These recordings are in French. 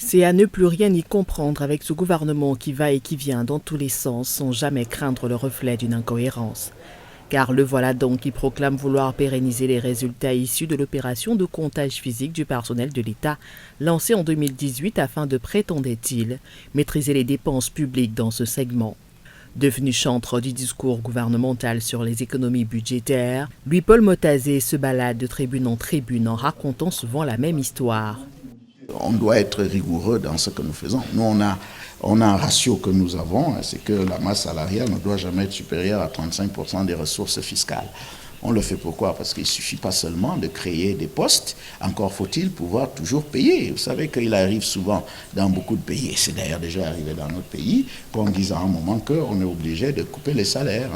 C'est à ne plus rien y comprendre avec ce gouvernement qui va et qui vient dans tous les sens sans jamais craindre le reflet d'une incohérence. Car le voilà donc qui proclame vouloir pérenniser les résultats issus de l'opération de comptage physique du personnel de l'État lancée en 2018 afin de, prétendait-il, maîtriser les dépenses publiques dans ce segment. Devenu chantre du discours gouvernemental sur les économies budgétaires, Louis-Paul Motazé se balade de tribune en tribune en racontant souvent la même histoire. On doit être rigoureux dans ce que nous faisons. Nous, on a un ratio que nous avons, c'est que la masse salariale ne doit jamais être supérieure à 35% des ressources fiscales. On le fait pourquoi? Parce qu'il ne suffit pas seulement de créer des postes, encore faut-il pouvoir toujours payer. Vous savez qu'il arrive souvent dans beaucoup de pays, et c'est d'ailleurs déjà arrivé dans notre pays, qu'on dise à un moment qu'on est obligé de couper les salaires,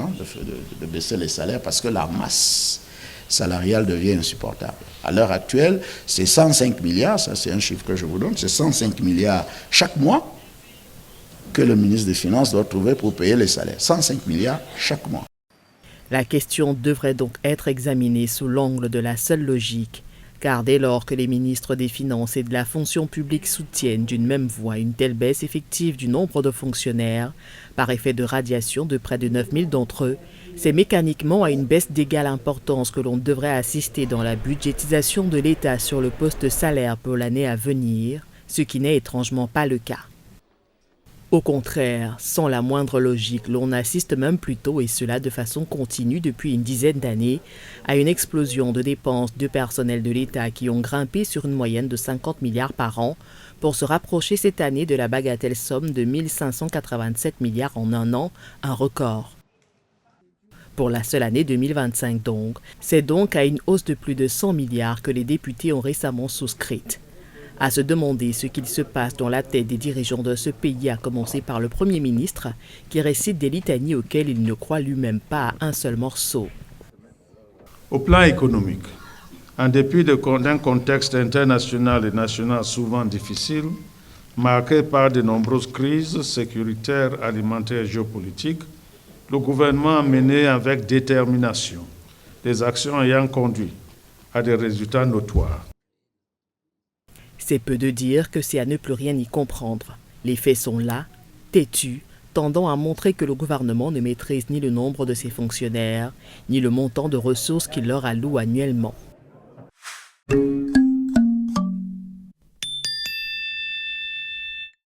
de baisser les salaires parce que la masse salariale devient insupportable. À l'heure actuelle, c'est 105 milliards, ça c'est un chiffre que je vous donne, c'est 105 milliards chaque mois que le ministre des Finances doit trouver pour payer les salaires. 105 milliards chaque mois. La question devrait donc être examinée sous l'angle de la seule logique, car dès lors que les ministres des Finances et de la fonction publique soutiennent d'une même voix une telle baisse effective du nombre de fonctionnaires, par effet de radiation de près de 9000 d'entre eux, c'est mécaniquement à une baisse d'égale importance que l'on devrait assister dans la budgétisation de l'État sur le poste salaire pour l'année à venir, ce qui n'est étrangement pas le cas. Au contraire, sans la moindre logique, l'on assiste même plutôt, et cela de façon continue depuis une dizaine d'années, à une explosion de dépenses de personnel de l'État qui ont grimpé sur une moyenne de 50 milliards par an pour se rapprocher cette année de la bagatelle somme de 1587 milliards en un an, un record. Pour la seule année 2025 donc, c'est donc à une hausse de plus de 100 milliards que les députés ont récemment souscrite. À se demander ce qu'il se passe dans la tête des dirigeants de ce pays, à commencer par le Premier ministre, qui récite des litanies auxquelles il ne croit lui-même pas à un seul morceau. Au plan économique, en dépit d'un contexte international et national souvent difficile, marqué par de nombreuses crises sécuritaires, alimentaires et géopolitiques, le gouvernement a mené avec détermination des actions ayant conduit à des résultats notoires. C'est peu de dire que c'est à ne plus rien y comprendre. Les faits sont là, têtus, tendant à montrer que le gouvernement ne maîtrise ni le nombre de ses fonctionnaires, ni le montant de ressources qu'il leur alloue annuellement.